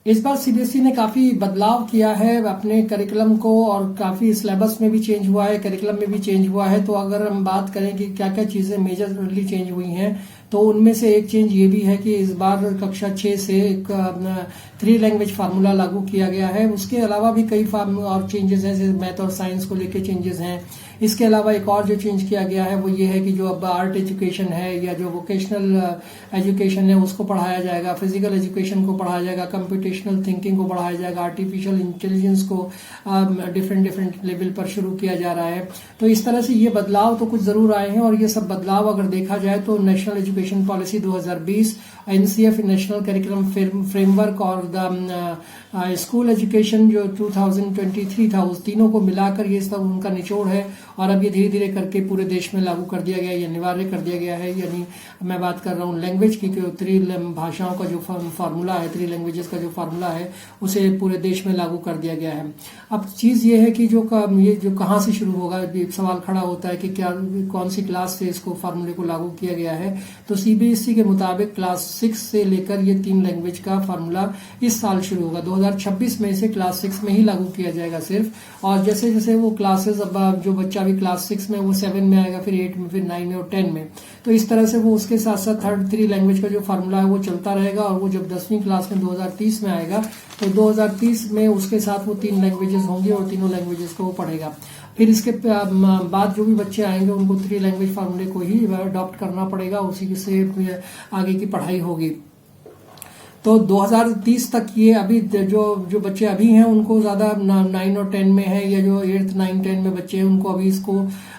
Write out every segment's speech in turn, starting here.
इस बार सीबीएसई ने काफी बदलाव किया है अपने करिकुलम को, और काफी सिलेबस में भी चेंज हुआ है, करिकुलम में भी चेंज हुआ है। तो अगर हम बात करें कि क्या क्या चीजें मेजरली चेंज हुई हैं, तो उनमें से एक चेंज ये भी है कि इस बार कक्षा 6 से एक 3 लैंग्वेज फार्मूला लागू किया गया है। उसके अलावा भी कई और चेंजेस हैं, जैसे मैथ और साइंस को लेके चेंजेस हैं। इसके अलावा एक और जो चेंज किया गया है वो ये है कि जो अब आर्ट एजुकेशन है या जो वोकेशनल एजुकेशन है उसको पढ़ाया जाएगा, फिजिकल एजुकेशन को पढ़ाया जाएगा, कंप्यूटेशनल थिंकिंग को पढ़ाया जाएगा, आर्टिफिशियल इंटेलिजेंस को डिफरेंट डिफरेंट लेवल पर शुरू किया जा रहा है। तो इस तरह से ये बदलाव तो कुछ जरूर आए हैं, और ये सब बदलाव अगर देखा जाए तो national education policy 2020, NCF national curriculum framework और द स्कूल एजुकेशन जो 2023 था, उस तीनों को मिलाकर ये सब उनका निचोड़ है। और अब ये धीरे धीरे करके पूरे देश में लागू कर दिया गया है, अनिवार्य कर दिया गया है। यानी मैं बात कर रहा हूँ लैंग्वेज की, 3 भाषाओं का जो फार्मूला है, 3 लैंग्वेजेस का जो फार्मूला है, उसे पूरे देश में लागू कर दिया गया है। अब चीज ये है कि ये जो कहाँ से शुरू होगा, सवाल खड़ा होता है कि क्या कौन सी क्लास से इसको फार्मूले को लागू किया गया है। तो सीबीएसई के मुताबिक क्लास 6 से लेकर ये 3 लैंग्वेज का फार्मूला इस साल शुरू होगा। 2026 में इसे क्लास 6 में ही लागू किया जाएगा सिर्फ। और जैसे जैसे वो क्लासेस, अब जो बच्चा भी क्लास 6 में, वो 7 में आएगा, फिर 8 में, फिर 9 में और 10 में। तो इस तरह से वो उसके साथ साथ 3 लैंग्वेज का जो फार्मूला है वो चलता रहेगा। और वो जब 10वीं क्लास में 2030 में आएगा, तो 2030 में उसके साथ वो 3 लैंग्वेजेस होंगी और तीनों लैंग्वेजेस को वो पढ़ेगा। फिर इसके बाद जो भी बच्चे आएंगे उनको 3 लैंग्वेज फार्मूले को ही अडॉप्ट करना पड़ेगा, उसी से आगे की पढ़ाई होगी। तो 2030 तक ये अभी जो बच्चे अभी हैं उनको ज्यादा 9 और 10 में है, या जो 8, 9, 10 में बच्चे हैं उनको अभी इसको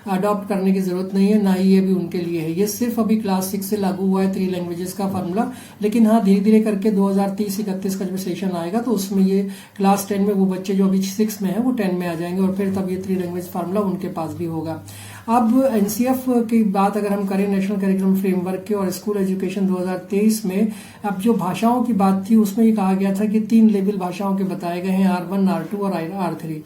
अडॉप्ट करने की जरूरत नहीं है, ना ही ये भी उनके लिए है। ये सिर्फ अभी क्लास 6 से लागू हुआ है 3 लैंग्वेजेस का फार्मूला। लेकिन हाँ, धीरे धीरे करके 2030-31 का जब सेशन आएगा तो उसमें ये क्लास 10 में वो बच्चे जो अभी 6 में है वो 10 में आ जाएंगे, और फिर तब ये 3 लैंग्वेज फार्मूला उनके पास भी होगा। अब एनसीएफ की बात अगर हम करें, नेशनल करिकुलम फ्रेमवर्क के, और स्कूल एजुकेशन 2023 में अब जो भाषाओं की बात थी उसमें ये कहा गया था कि 3 लेवल भाषाओं के बताए गए हैं, R1, R2 और R3।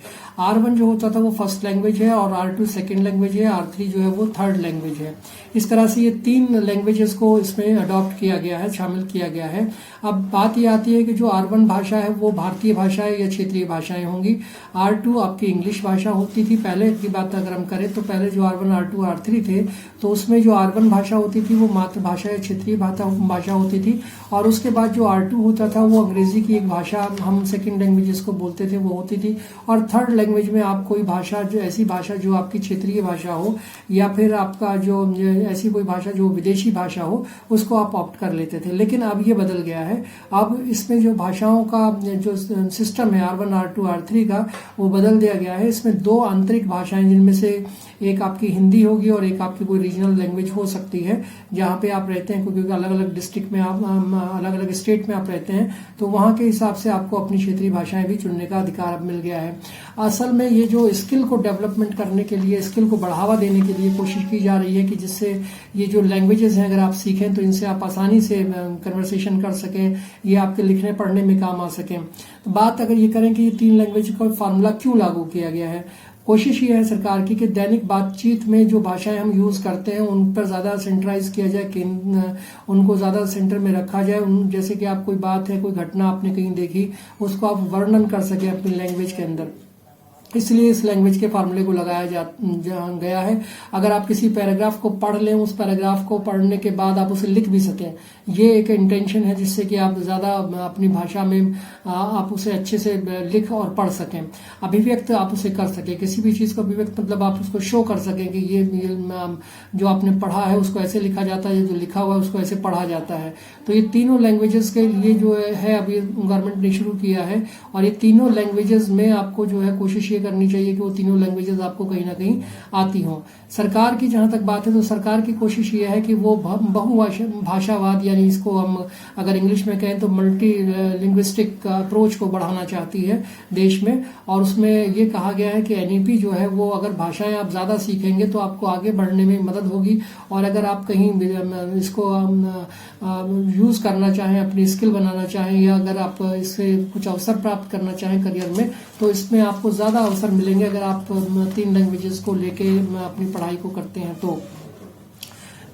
R1 जो होता था वो फर्स्ट लैंग्वेज है, और R2 सेकेंड लैंग्वेज है, R3 जो है वो थर्ड लैंग्वेज है। इस तरह से ये 3 लैंग्वेजेस को इसमें अडॉप्ट किया गया है, शामिल किया गया है। अब बात ये आती है कि जो R1 भाषा है वो भारतीय भाषाएं या क्षेत्रीय भाषाएं होंगी। R2 आपकी इंग्लिश भाषा होती थी पहले की बात अगर हम करें, तो पहले जो R1, R2, R3 थे, तो उसमें जो R1 भाषा होती थी वो मातृभाषा या क्षेत्रीय भाषा होती थी। और उसके बाद जो R2 होता था वो अंग्रेजी की एक भाषा, हम सेकेंड लैंग्वेज जिसको बोलते थे, वो होती थी। और थर्ड लैंग्वेज में आप कोई भाषा, जो ऐसी भाषा जो आपकी क्षेत्रीय भाषा हो, या फिर आपका जो ऐसी कोई भाषा जो विदेशी भाषा हो, उसको आप ऑप्ट कर लेते थे। लेकिन अब ये बदल गया है। अब इसमें जो भाषाओं का जो सिस्टम है R1, R2, R3 का, वो बदल दिया गया है। इसमें 2 आंतरिक भाषाएं, जिनमें से एक आपकी हिंदी होगी और एक आपकी कोई रीजनल लैंग्वेज हो सकती है जहाँ पे आप रहते हैं, क्योंकि अलग अलग डिस्ट्रिक्ट में आप, अलग अलग स्टेट में आप रहते हैं, तो वहाँ के हिसाब से आपको अपनी क्षेत्रीय भाषाएं भी चुनने का अधिकार अब मिल गया है। असल में ये जो स्किल को डेवलपमेंट करने के लिए, स्किल को बढ़ावा देने के लिए कोशिश की जा रही है कि जिससे ये जो लैंग्वेजेस हैं अगर आप सीखें तो इनसे आप आसानी से कन्वर्सेशन कर सकें, ये आपके लिखने पढ़ने में काम आ सकें। तो बात अगर ये करें कि ये 3 लैंग्वेज का फार्मूला क्यों लागू किया गया है, कोशिश ये है सरकार की कि दैनिक बातचीत में जो भाषाएं हम यूज करते हैं उन पर ज्यादा सेंट्राइज किया जाए, कि उनको ज्यादा सेंटर में रखा जाए। जैसे कि आप कोई बात है, कोई घटना आपने कहीं देखी, उसको आप वर्णन कर सके अपनी लैंग्वेज के अंदर, इसलिए इस लैंग्वेज के फार्मूले को लगाया गया है। अगर आप किसी पैराग्राफ को पढ़ लें, उस पैराग्राफ को पढ़ने के बाद आप उसे लिख भी सकें, ये एक इंटेंशन है जिससे कि आप ज्यादा अपनी भाषा में आप उसे अच्छे से लिख और पढ़ सकें। अभिव्यक्त आप उसे कर सकें, किसी भी चीज को अभिव्यक्त मतलब आप उसको शो कर सकें कि ये जो आपने पढ़ा है उसको ऐसे लिखा जाता है, जो लिखा हुआ है उसको ऐसे पढ़ा जाता है। तो ये तीनों लैंग्वेजेस के लिए जो है अभी गवर्नमेंट ने शुरू किया है, और ये तीनों लैंग्वेजेस में आपको जो है कोशिश ये करनी चाहिए कि वो तीनों लैंग्वेजेस आपको कहीं ना कहीं आती हों। सरकार की जहां तक बात है तो सरकार की कोशिश ये है कि वो बहुभाषावाद, यानी इसको हम अगर इंग्लिश में कहें तो मल्टी लिंग्विस्टिक अप्रोच को बढ़ाना चाहती है देश में। और उसमें ये कहा गया है कि एनईपी जो है वो अगर भाषाएं आप ज्यादा सीखेंगे तो आपको आगे बढ़ने में मदद होगी, और अगर आप कहीं इसको यूज करना चाहें, अपनी स्किल बनाना चाहें, या अगर आप इससे कुछ अवसर प्राप्त करना चाहें करियर में, तो इसमें आपको ज्यादा अवसर मिलेंगे अगर आप 3 लैंग्वेजेस को लेके अपनी पढ़ाई को करते हैं।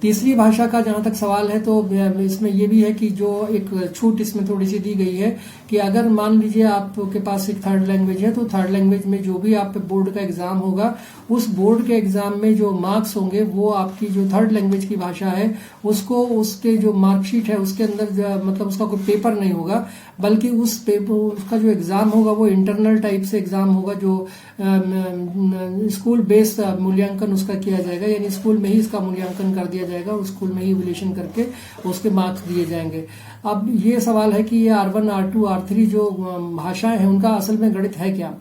तीसरी भाषा का जहां तक सवाल है तो इसमें ये भी है कि जो एक छूट इसमें थोड़ी सी दी गई है कि अगर मान लीजिए आपके पास एक थर्ड लैंग्वेज है तो थर्ड लैंग्वेज में जो भी आप बोर्ड का एग्जाम होगा उस बोर्ड के एग्जाम में जो मार्क्स होंगे वो आपकी जो थर्ड लैंग्वेज की भाषा है उसको उसके जो मार्कशीट है उसके अंदर मतलब उसका कोई पेपर नहीं होगा, बल्कि उस पेपर उसका जो एग्जाम होगा वो इंटरनल टाइप से एग्जाम होगा जो स्कूल बेस्ड मूल्यांकन उसका किया जाएगा, यानी स्कूल में ही इसका मूल्यांकन कर दिया जाएगा और स्कूल में ही इवैल्यूएशन करके उसके मार्क्स दिए जाएंगे। अब ये सवाल है कि ये R1 R2 R3 जो भाषाएं हैं उनका असल में गणित है क्या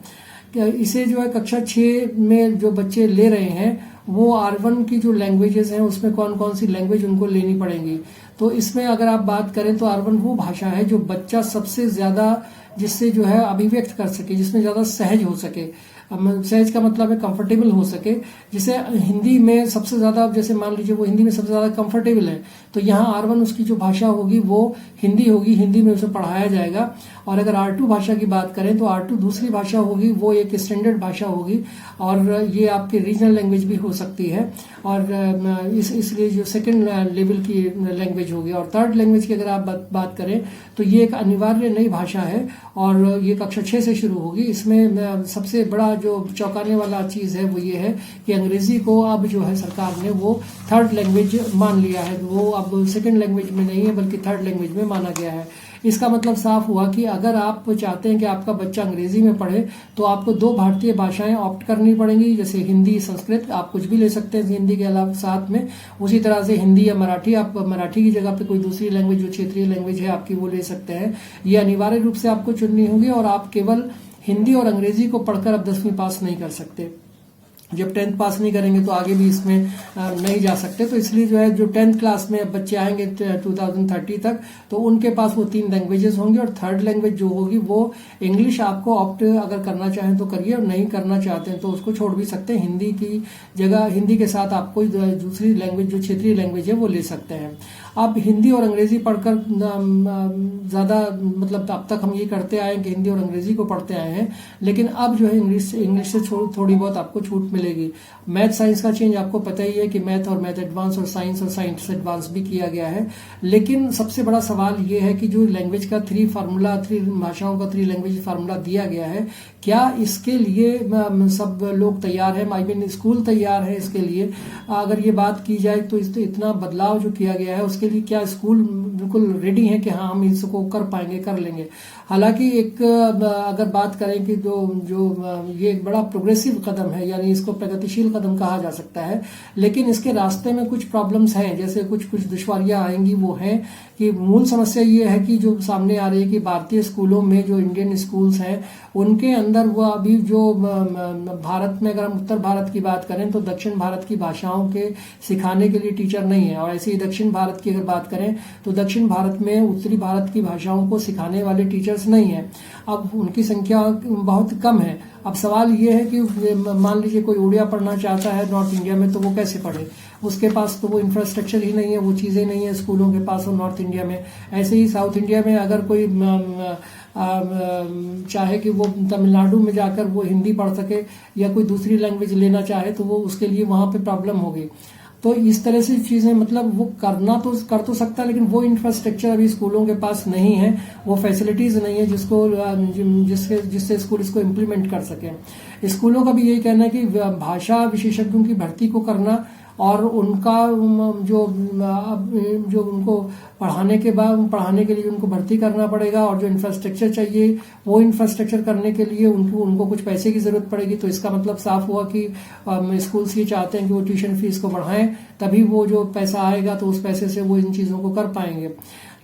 इसे जो है कक्षा 6 में जो बच्चे ले रहे हैं वो R1 की जो लैंग्वेजेस हैं उसमें कौन कौन सी लैंग्वेज उनको लेनी पड़ेंगी। तो इसमें अगर आप बात करें तो R1 वो भाषा है जो बच्चा सबसे ज्यादा जिससे जो है अभिव्यक्त कर सके, जिसमें ज्यादा सहज हो सके। सहज का मतलब है कंफर्टेबल हो सके, जिसे हिंदी में सबसे ज्यादा, जैसे मान लीजिए वो हिंदी में सबसे ज्यादा कंफर्टेबल है तो यहाँ R1 उसकी जो भाषा होगी वो हिंदी होगी, हिंदी में उसे पढ़ाया जाएगा। और अगर R2 भाषा की बात करें तो R2 दूसरी भाषा होगी, वो एक स्टैंडर्ड भाषा होगी और ये आपकी रीजनल लैंग्वेज भी हो सकती है और इसलिए जो सेकंड लेवल की लैंग्वेज होगी। और थर्ड लैंग्वेज की अगर आप बात करें तो ये एक अनिवार्य नई भाषा है और ये कक्षा 6 से शुरू होगी। इसमें सबसे बड़ा जो चौंकाने वाला चीज है वो ये है कि अंग्रेजी को अब जो है सरकार ने वो थर्ड लैंग्वेज मान लिया है, वो अब सेकंड लैंग्वेज में नहीं है बल्कि थर्ड लैंग्वेज में माना गया है। इसका मतलब साफ हुआ कि अगर आप चाहते हैं कि आपका बच्चा अंग्रेजी में पढ़े तो आपको 2 भारतीय भाषाएं ऑप्ट करनी पड़ेंगी, जैसे हिंदी संस्कृत, आप कुछ भी ले सकते हैं हिंदी के अलावा साथ में। उसी तरह से हिंदी या मराठी, आप मराठी की जगह पे कोई दूसरी लैंग्वेज जो क्षेत्रीय लैंग्वेज है आपकी वो ले सकते हैं। ये अनिवार्य रूप से आपको चुननी होगी और आप केवल हिंदी और अंग्रेजी को पढ़कर अब 10वीं पास नहीं कर सकते। जब 10th पास नहीं करेंगे तो आगे भी इसमें नहीं जा सकते। तो इसलिए जो है जो 10th क्लास में बच्चे आएंगे 2030 तक तो उनके पास वो 3 लैंग्वेजेस होंगी और थर्ड लैंग्वेज जो होगी वो इंग्लिश आपको ऑप्ट अगर करना चाहें तो करिए और नहीं करना चाहते हैं तो उसको छोड़ भी सकते हैं। हिंदी की जगह हिंदी के साथ आप कोई दूसरी लैंग्वेज जो क्षेत्रीय लैंग्वेज है वो ले सकते हैं। अब हिंदी और अंग्रेजी पढ़कर ज्यादा मतलब अब तक हम ये करते आए हैं कि हिंदी और अंग्रेजी को पढ़ते आए हैं, लेकिन अब जो है इंग्लिश से थोड़ी बहुत आपको छूट मिलेगी। मैथ साइंस का चेंज आपको पता ही है कि मैथ और मैथ एडवांस और साइंस एडवांस भी किया गया है। लेकिन सबसे बड़ा सवाल ये है कि जो लैंग्वेज का 3 भाषाओं का 3 लैंग्वेज फार्मूला दिया गया है, क्या इसके लिए सब लोग तैयार हैं? आई मीन स्कूल तैयार है इसके लिए? अगर ये बात की जाए तो इतना बदलाव जो किया गया है उसके लिए क्या स्कूल बिल्कुल रेडी है कि हाँ हम इसको कर पाएंगे, कर लेंगे? हालांकि एक अगर बात करें कि जो ये एक बड़ा प्रोग्रेसिव कदम है, यानी इसको प्रगतिशील कदम कहा जा सकता है, लेकिन इसके रास्ते में कुछ प्रॉब्लम्स हैं, जैसे कुछ दुश्वारियां आएंगी। वो हैं कि मूल समस्या ये है कि जो सामने आ रही है कि भारतीय स्कूलों में जो इंडियन स्कूल्स हैं उनके अंदर वो अभी जो भारत में अगर हम उत्तर भारत की बात करें तो दक्षिण भारत की भाषाओं के सिखाने के लिए टीचर नहीं है, और ऐसे ही दक्षिण भारत की अगर बात करें तो दक्षिण भारत में उत्तरी भारत की भाषाओं को सिखाने वाले टीचर्स नहीं है। अब उनकी संख्या बहुत कम है। अब सवाल ये है कि मान लीजिए कोई उड़िया पढ़ना चाहता है नॉर्थ इंडिया में तो वो कैसे पढ़े? उसके पास तो वो इंफ्रास्ट्रक्चर ही नहीं है, वो चीजें नहीं है स्कूलों के पास और नॉर्थ इंडिया में। ऐसे ही साउथ इंडिया में अगर कोई चाहे कि वो तमिलनाडु में जाकर वो हिंदी पढ़ सके या कोई दूसरी लैंग्वेज लेना चाहे तो वो उसके लिए वहां पे प्रॉब्लम होगी। तो इस तरह से चीजें मतलब वो कर तो सकता है, लेकिन वो इंफ्रास्ट्रक्चर अभी स्कूलों के पास नहीं है, वो फैसिलिटीज नहीं है जिससे स्कूल इसको इम्प्लीमेंट कर सके। स्कूलों का भी यही कहना है कि भाषा विशेषज्ञों की भर्ती को करना और उनका जो उनको पढ़ाने के लिए उनको भर्ती करना पड़ेगा, और जो इंफ्रास्ट्रक्चर चाहिए वो इंफ्रास्ट्रक्चर करने के लिए उनको कुछ पैसे की जरूरत पड़ेगी। तो इसका मतलब साफ हुआ कि स्कूल्स ये चाहते हैं कि वो ट्यूशन फीस को बढ़ाएं, तभी वो जो पैसा आएगा तो उस पैसे से वो इन चीजों को कर पाएंगे।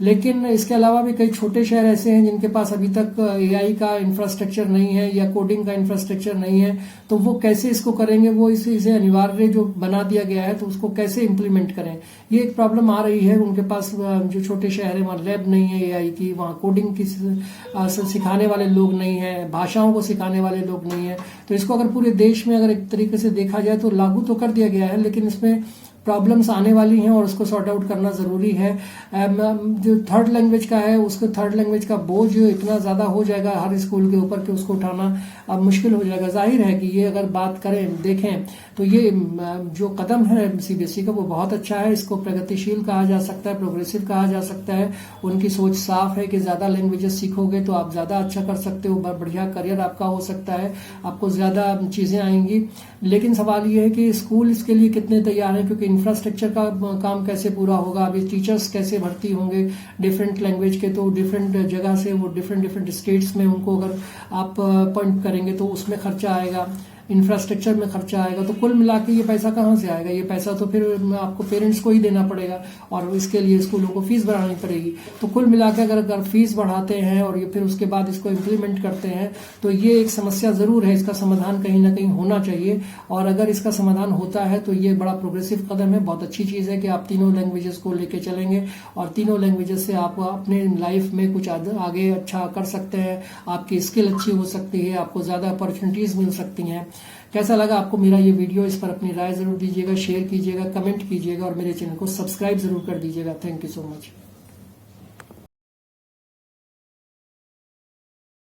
लेकिन इसके अलावा भी कई छोटे शहर ऐसे हैं जिनके पास अभी तक AI का इंफ्रास्ट्रक्चर नहीं है या कोडिंग का इंफ्रास्ट्रक्चर नहीं है, तो वो कैसे इसको करेंगे? वो इसे अनिवार्य जो बना दिया गया है तो उसको कैसे इम्प्लीमेंट करें, ये एक प्रॉब्लम आ रही है। उनके पास जो छोटे शहर है वहाँ लैब नहीं है AI की, वहाँ कोडिंग की सिखाने वाले लोग नहीं है, भाषाओं को सिखाने वाले लोग नहीं है। तो इसको अगर पूरे देश में अगर एक तरीके से देखा जाए तो लागू तो कर दिया गया है, लेकिन इसमें प्रॉब्लम्स आने वाली हैं और उसको सॉर्ट आउट करना जरूरी है। जो थर्ड लैंग्वेज का है उसको थर्ड लैंग्वेज का बोझ इतना ज्यादा हो जाएगा हर स्कूल के ऊपर कि उसको उठाना अब मुश्किल हो जाएगा। जाहिर है कि ये अगर बात करें देखें तो ये जो कदम है सीबीएसई का वो बहुत अच्छा है। इसको प्रगतिशील कहा जा सकता है, प्रोग्रेसिव कहा जा सकता है। उनकी सोच साफ है कि ज्यादा लैंग्वेजेस सीखोगे तो आप ज्यादा अच्छा कर सकते हो, बढ़िया करियर आपका हो सकता है, आपको ज्यादा चीजें आएंगी। लेकिन सवाल ये है कि स्कूल इसके लिए कितने तैयार है, क्योंकि इंफ्रास्ट्रक्चर का काम कैसे पूरा होगा, अभी टीचर्स कैसे भर्ती होंगे डिफरेंट लैंग्वेज के, तो डिफरेंट जगह से वो डिफरेंट स्टेट्स में उनको अगर आप अपॉइंट करेंगे तो उसमें खर्चा आएगा, इंफ्रास्ट्रक्चर में खर्चा आएगा। तो कुल मिला के ये पैसा कहाँ से आएगा? ये पैसा तो फिर आपको पेरेंट्स को ही देना पड़ेगा और इसके लिए स्कूलों को फीस बढ़ानी पड़ेगी। तो कुल मिला के अगर फीस बढ़ाते हैं और ये फिर उसके बाद इसको इम्प्लीमेंट करते हैं तो ये एक समस्या जरूर है। इसका समाधान कहीं ना कहीं होना चाहिए और अगर इसका समाधान होता है तो ये बड़ा प्रोग्रेसिव कदम है। बहुत अच्छी चीज है कि आप तीनों लैंग्वेजेस को लेके चलेंगे और तीनों लैंग्वेजेस से आप अपने लाइफ में कुछ आगे अच्छा कर सकते हैं, आपकी स्किल अच्छी हो सकती है, आपको ज्यादा अपॉर्चुनिटीज मिल सकती हैं। कैसा लगा आपको मेरा ये वीडियो? इस पर अपनी राय जरूर दीजिएगा, शेयर कीजिएगा, कमेंट कीजिएगा और मेरे चैनल को सब्सक्राइब जरूर कर दीजिएगा। Thank you so much.